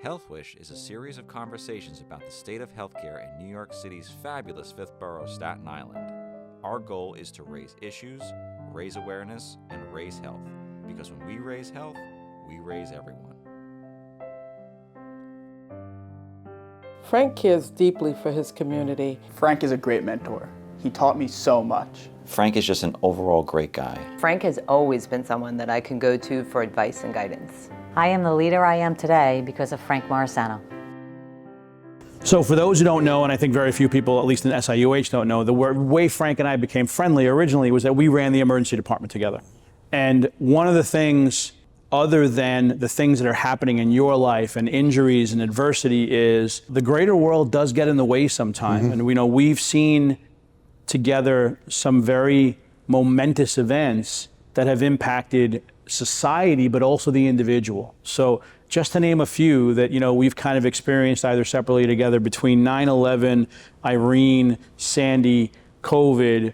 HealthWish is a series of conversations about the state of healthcare in New York City's fabulous fifth borough, Staten Island. Our goal is to raise issues, raise awareness, and raise health. Because when we raise health, we raise everyone. Frank cares deeply for his community. Frank is a great mentor. He taught me so much. Frank is just an overall great guy. Frank has always been someone that I can go to for advice and guidance. I am the leader I am today because of Frank Morisano. So for those who don't know, and I think very few people, at least in SIUH, don't know, the way Frank and I became friendly originally was that we ran the emergency department together. And one of the things, other than the things that are happening in your life and injuries and adversity, is the greater world does get in the way sometime. Mm-hmm. And we know we've seen together some very momentous events that have impacted society, but also the individual. So just to name a few that, we've kind of experienced either separately or together between 9/11, Irene, Sandy, COVID,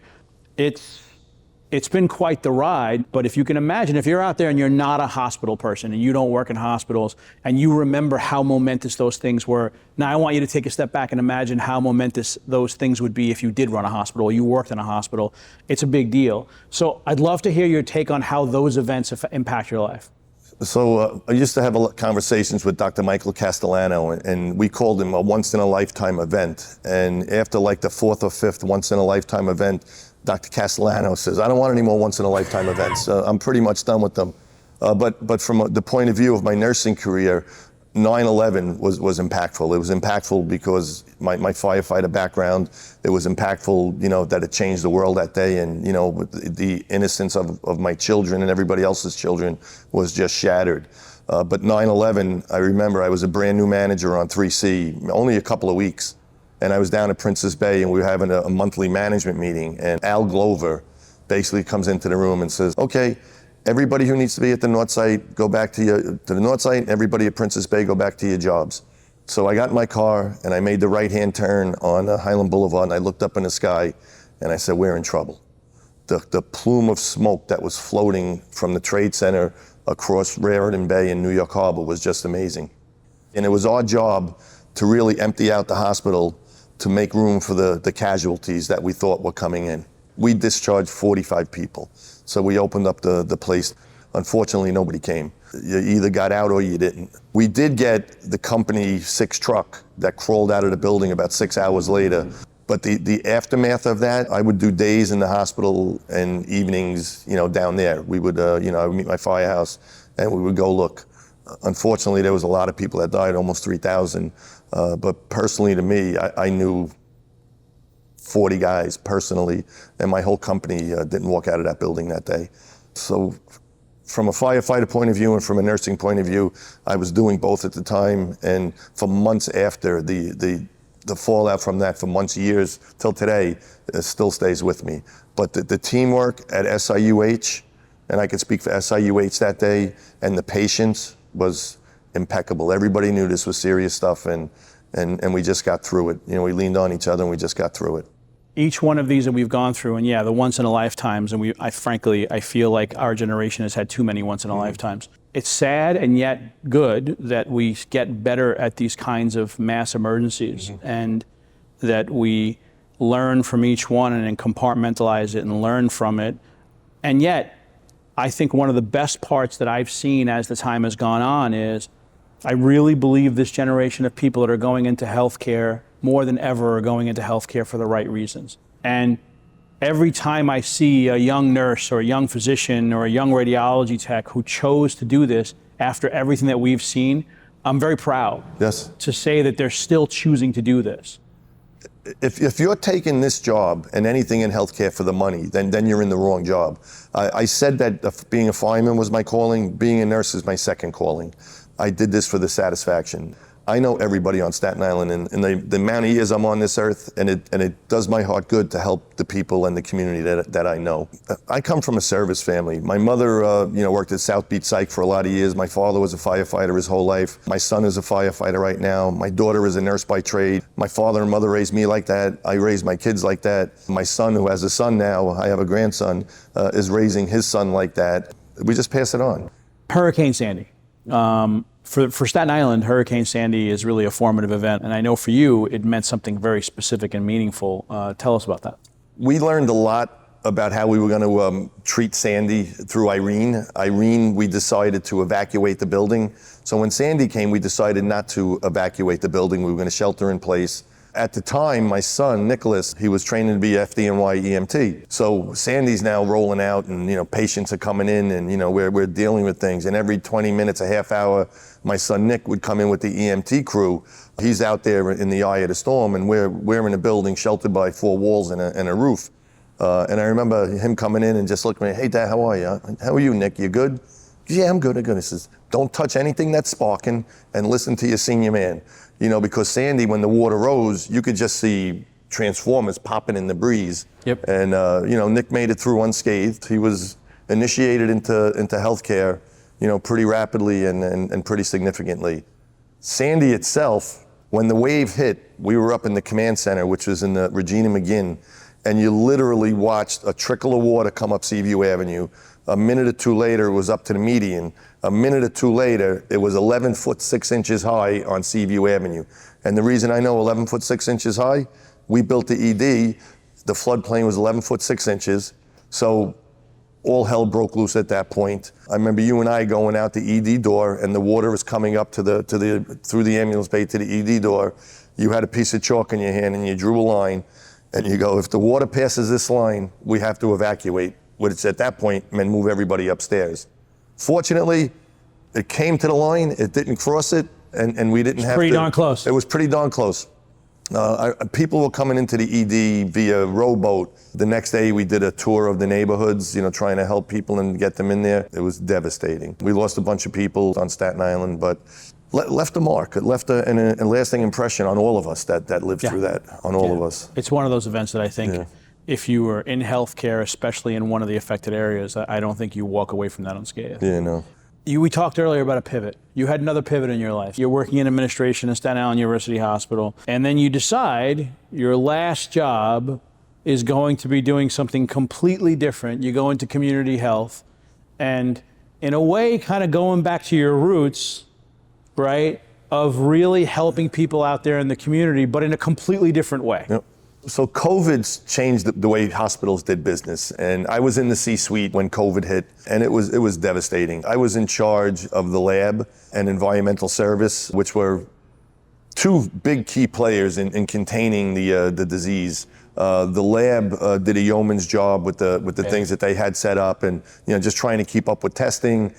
it's been quite the ride. But if you can imagine, if you're out there and you're not a hospital person and you don't work in hospitals and you remember how momentous those things were, now I want you to take a step back and imagine how momentous those things would be if you did run a hospital or you worked in a hospital. It's a big deal. So I'd love to hear your take on how those events impact your life. So I used to have conversations with Dr. Michael Castellano, and we called him a once-in-a-lifetime event. And after like the fourth or fifth once-in-a-lifetime event, Dr. Castellano says, I don't want any more once-in-a-lifetime events. I'm pretty much done with them. But from the point of view of my nursing career, 9/11 was impactful. It was impactful because my firefighter background, it was impactful, that it changed the world that day. And, the innocence of my children and everybody else's children was just shattered. But 9/11, I remember I was a brand new manager on 3C, only a couple of weeks. And I was down at Princess Bay and we were having a monthly management meeting. And Al Glover basically comes into the room and says, okay, everybody who needs to be at the north site, go back to the north site. Everybody at Princess Bay, go back to your jobs. So I got in my car and I made the right-hand turn on Highland Boulevard and I looked up in the sky and I said, we're in trouble. The plume of smoke that was floating from the Trade Center across Raritan Bay in New York Harbor was just amazing. And it was our job to really empty out the hospital to make room for the casualties that we thought were coming in. We discharged 45 people. So we opened up the place. Unfortunately, nobody came. You either got out or you didn't. We did get the company 6 truck that crawled out of the building about 6 hours later. But the aftermath of that, I would do days in the hospital and evenings, down there. We would, I would meet my firehouse and we would go look. Unfortunately, there was a lot of people that died, almost 3,000. But personally to me, I knew 40 guys personally, and my whole company didn't walk out of that building that day. So from a firefighter point of view and from a nursing point of view, I was doing both at the time, and for months after, the fallout from that for months, years, till today, still stays with me. But the teamwork at SIUH, and I could speak for SIUH that day, and the patience was impeccable. Everybody knew this was serious stuff, and we just got through it. We leaned on each other and we just got through it. Each one of these that we've gone through, and the once in a lifetimes, and I feel like our generation has had too many once in a lifetimes. It's sad and yet good that we get better at these kinds of mass emergencies, and that we learn from each one and then compartmentalize it and learn from it. And yet, I think one of the best parts that I've seen as the time has gone on is I really believe this generation of people that are going into healthcare more than ever are going into healthcare for the right reasons. And every time I see a young nurse or a young physician or a young radiology tech who chose to do this after everything that we've seen, I'm very proud to say that they're still choosing to do this. If you're taking this job and anything in healthcare for the money, then you're in the wrong job. I said that being a fireman was my calling, being a nurse is my second calling. I did this for the satisfaction. I know everybody on Staten Island, and the amount of years I'm on this earth, and it does my heart good to help the people and the community that I know. I come from a service family. My mother, worked at South Beach Psych for a lot of years. My father was a firefighter his whole life. My son is a firefighter right now. My daughter is a nurse by trade. My father and mother raised me like that. I raised my kids like that. My son, who has a son now, I have a grandson, is raising his son like that. We just pass it on. Hurricane Sandy. For Staten Island, Hurricane Sandy is really a formative event, and I know for you, it meant something very specific and meaningful. Tell us about that. We learned a lot about how we were going to treat Sandy through Irene. Irene, we decided to evacuate the building. So when Sandy came, we decided not to evacuate the building. We were going to shelter in place. At the time, my son, Nicholas, he was training to be FDNY EMT. So Sandy's now rolling out and, patients are coming in and, we're dealing with things. And every 20 minutes, a half hour, my son, Nick, would come in with the EMT crew. He's out there in the eye of the storm and we're in a building sheltered by 4 walls and a roof. And I remember him coming in and just looking at me, "Hey, Dad, how are you? How are you, Nick? You good?" "Yeah, I'm good. I'm good." He says, "Don't touch anything that's sparking and listen to your senior man." Because Sandy, when the water rose, you could just see transformers popping in the breeze. Yep. And, Nick made it through unscathed. He was initiated into healthcare, pretty rapidly and pretty significantly. Sandy itself, when the wave hit, we were up in the command center, which was in the Regina McGinn, and you literally watched a trickle of water come up Seaview Avenue. A minute or two later, it was up to the median. A minute or two later, it was 11 foot 6 inches high on Seaview Avenue. And the reason I know 11 foot 6 inches high, we built the ED, the floodplain was 11 foot 6 inches. So all hell broke loose at that point. I remember you and I going out the ED door and the water was coming up through the ambulance bay to the ED door. You had a piece of chalk in your hand and you drew a line and you go, if the water passes this line, we have to evacuate. Which at that point meant move everybody upstairs. Fortunately, it came to the line, it didn't cross it, and we didn't have to. Pretty darn close. It was pretty darn close. People were coming into the ED via rowboat. The next day we did a tour of the neighborhoods, trying to help people and get them in there. It was devastating. We lost a bunch of people on Staten Island, but left a mark. It left a lasting impression on all of us that lived through that, on all of us. It's one of those events that I think if you were in healthcare, especially in one of the affected areas, I don't think you walk away from that unscathed. Yeah, no. We talked earlier about a pivot. You had another pivot in your life. You're working in administration at Staten Island University Hospital, and then you decide your last job is going to be doing something completely different. You go into community health, and in a way, kind of going back to your roots, right, of really helping people out there in the community, but in a completely different way. Yep. So COVID's changed the way hospitals did business, and I was in the C-suite when COVID hit, and it was devastating. I was in charge of the lab and environmental service, which were 2 big key players in containing the disease. The lab did a yeoman's job with the things that they had set up, and just trying to keep up with testing.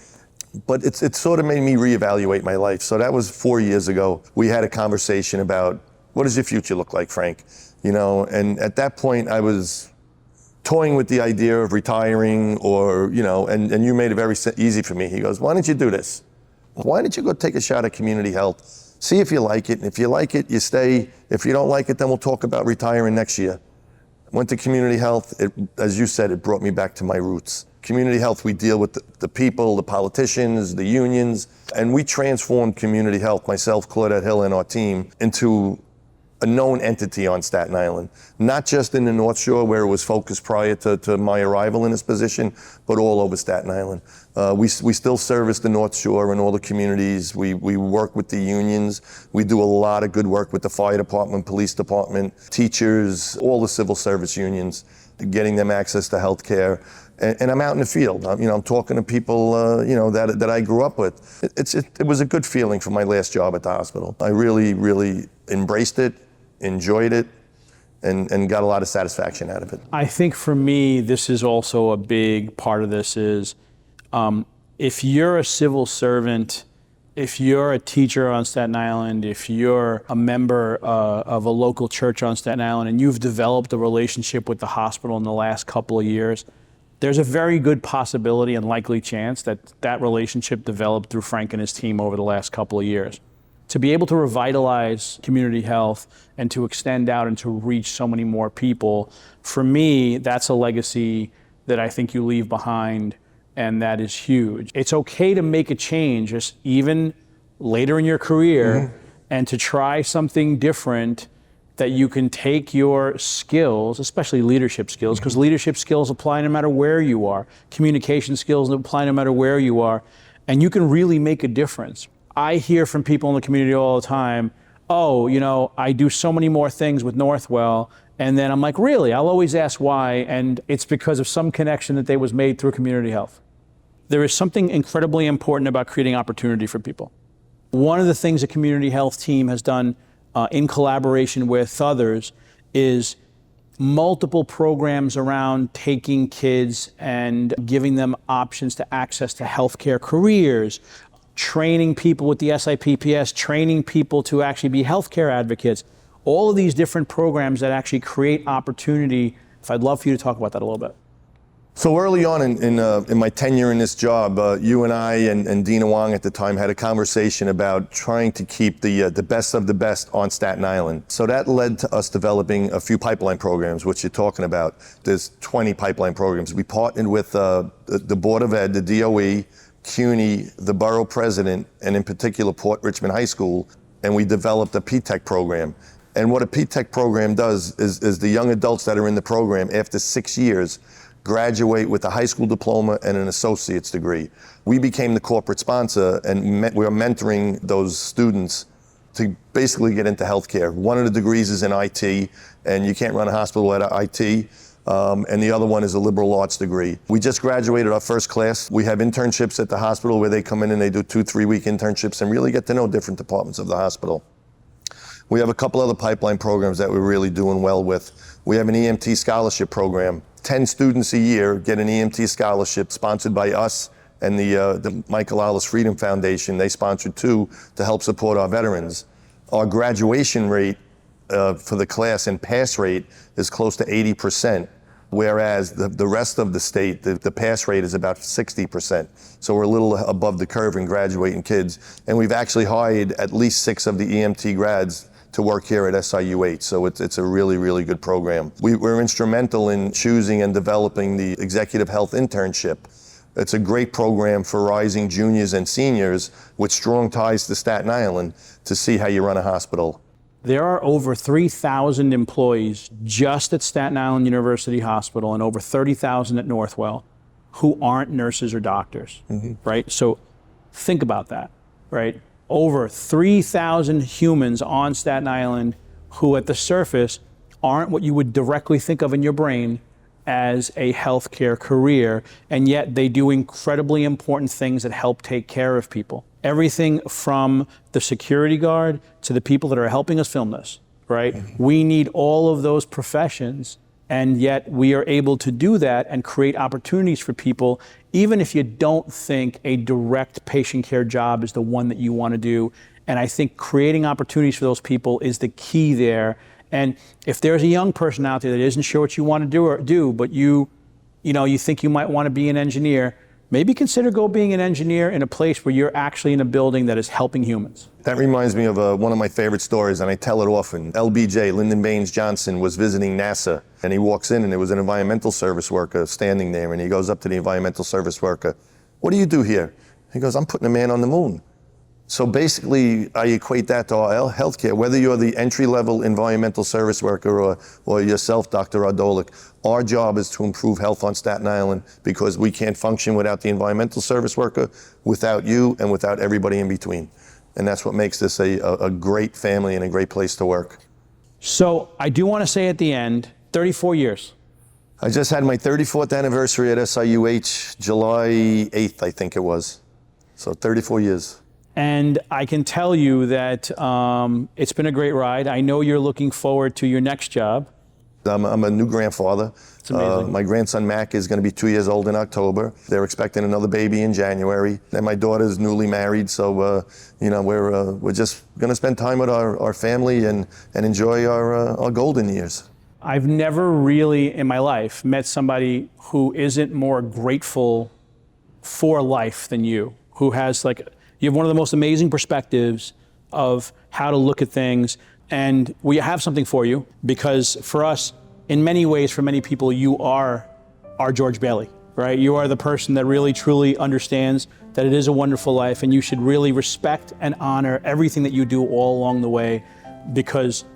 But it sort of made me reevaluate my life. So that was 4 years ago. We had a conversation about, what does your future look like, Frank? And at that point I was toying with the idea of retiring and you made it very easy for me. He goes, "Why don't you do this? Why don't you go take a shot at community health? See if you like it. And if you like it, you stay. If you don't like it, then we'll talk about retiring next year." Went to community health. As you said, it brought me back to my roots. Community health, we deal with the people, the politicians, the unions, and we transformed community health, myself, Claudette Hill, and our team, into a known entity on Staten Island, not just in the North Shore where it was focused prior to my arrival in this position, but all over Staten Island. We still service the North Shore and all the communities. We work with the unions. We do a lot of good work with the fire department, police department, teachers, all the civil service unions, getting them access to health care. And I'm out in the field. I'm talking to people, that I grew up with. It was a good feeling for my last job at the hospital. I really, really embraced it, enjoyed it, and got a lot of satisfaction out of it. I think for me, this is also a big part of this is, if you're a civil servant, if you're a teacher on Staten Island, if you're a member of a local church on Staten Island, and you've developed a relationship with the hospital in the last couple of years, there's a very good possibility and likely chance that that relationship developed through Frank and his team over the last couple of years. To be able to revitalize community health and to extend out and to reach so many more people, for me, that's a legacy that I think you leave behind, and that is huge. It's okay to make a change, just even later in your career, and to try something different, that you can take your skills, especially leadership skills, because leadership skills apply no matter where you are, communication skills apply no matter where you are, and you can really make a difference. I hear from people in the community all the time, oh, you know, I do so many more things with Northwell. And then I'm like, really? I'll always ask why. And it's because of some connection that they was made through community health. There is something incredibly important about creating opportunity for people. One of the things the community health team has done in collaboration with others is multiple programs around taking kids and giving them options to access to healthcare careers, training people with the SIPPS, training people to actually be healthcare advocates. All of these different programs that actually create opportunity. If I'd love for you to talk about that a little bit. So early on in my tenure in this job, you and I and Dina Wong at the time had a conversation about trying to keep the best of the best on Staten Island. So that led to us developing a few pipeline programs, which you're talking about. There's 20 pipeline programs. We partnered with the Board of Ed, the DOE, CUNY, the borough president, and in particular Port Richmond High School, and we developed a P-TECH program. And what a P-TECH program does is the young adults that are in the program, after 6 years, graduate with a high school diploma and an associate's degree. We became the corporate sponsor, and we are mentoring those students to basically get into healthcare. One of the degrees is in IT, and you can't run a hospital without IT. And the other one is a liberal arts degree. We just graduated our first class. We have internships at the hospital where they come in and they do 2-3 week internships and really get to know different departments of the hospital. We have a couple other pipeline programs that we're really doing well with. We have an EMT scholarship program. 10 students a year get an EMT scholarship sponsored by us and the Michael Alice Freedom Foundation. They sponsored 2 to help support our veterans. Our graduation rate for the class and pass rate is close to 80%, whereas the rest of the state, the pass rate is about 60%. So we're a little above the curve in graduating kids. And we've actually hired at least 6 of the EMT grads to work here at SIUH, so it's a really, really good program. We're instrumental in choosing and developing the Executive Health Internship. It's a great program for rising juniors and seniors with strong ties to Staten Island to see how you run a hospital. There are over 3,000 employees just at Staten Island University Hospital and over 30,000 at Northwell who aren't nurses or doctors, right? So think about that, right? Over 3,000 humans on Staten Island who at the surface aren't what you would directly think of in your brain as a healthcare career, and yet they do incredibly important things that help take care of people. Everything from the security guard to the people that are helping us film this, right? We need all of those professions, and yet we are able to do that and create opportunities for people, even if you don't think a direct patient care job is the one that you want to do. And I think creating opportunities for those people is the key there. And if there's a young person out there that isn't sure what you want to do, but you think you might want to be an engineer, maybe consider being an engineer in a place where you're actually in a building that is helping humans. That reminds me of one of my favorite stories, and I tell it often. LBJ, Lyndon Baines Johnson, was visiting NASA, and he walks in, and there was an environmental service worker standing there, and he goes up to the environmental service worker. "What do you do here?" He goes, "I'm putting a man on the moon." So basically, I equate that to our healthcare. Whether you're the entry-level environmental service worker or yourself, Dr. Ardolic, our job is to improve health on Staten Island because we can't function without the environmental service worker, without you, and without everybody in between. And that's what makes this a great family and a great place to work. So I do want to say at the end, 34 years. I just had my 34th anniversary at SIUH, July 8th, I think it was. So 34 years. And I can tell you that it's been a great ride. I know you're looking forward to your next job. I'm a new grandfather. It's amazing. My grandson Mac is going to be 2 years old in October. They're expecting another baby in January. And my daughter's newly married, so we're just going to spend time with our family and enjoy our golden years. I've never really in my life met somebody who isn't more grateful for life than you, who has you have one of the most amazing perspectives of how to look at things. And we have something for you because for us, in many ways, for many people, you are our George Bailey, right? You are the person that really truly understands that it is a wonderful life and you should really respect and honor everything that you do all along the way because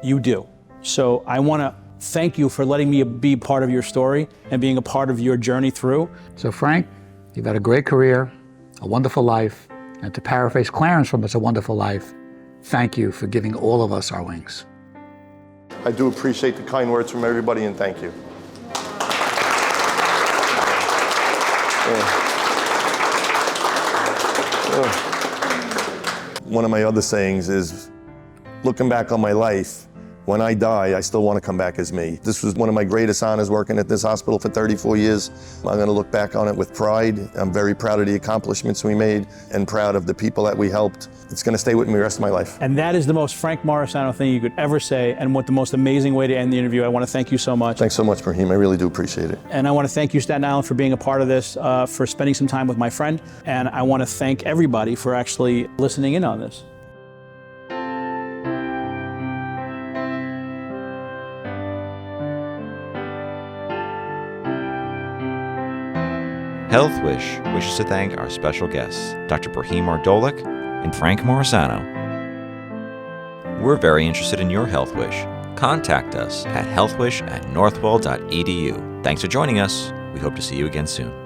you do. So I want to thank you for letting me be part of your story and being a part of your journey through. So Frank, you've had a great career, a wonderful life, And to paraphrase Clarence from It's a Wonderful Life, thank you for giving all of us our wings. I do appreciate the kind words from everybody, and thank you. One of my other sayings is, looking back on my life, when I die, I still want to come back as me. This was one of my greatest honors working at this hospital for 34 years. I'm going to look back on it with pride. I'm very proud of the accomplishments we made and proud of the people that we helped. It's going to stay with me the rest of my life. And that is the most Frank Morisano thing you could ever say, and what the most amazing way to end the interview. I want to thank you so much. Thanks so much, Brahim. I really do appreciate it. And I want to thank you, Staten Island, for being a part of this, for spending some time with my friend. And I want to thank everybody for actually listening in on this. HealthWish wishes to thank our special guests, Dr. Brahim Ardolic and Frank Morisano. We're very interested in your health wish. Contact us at healthwish@northwell.edu. Thanks for joining us. We hope to see you again soon.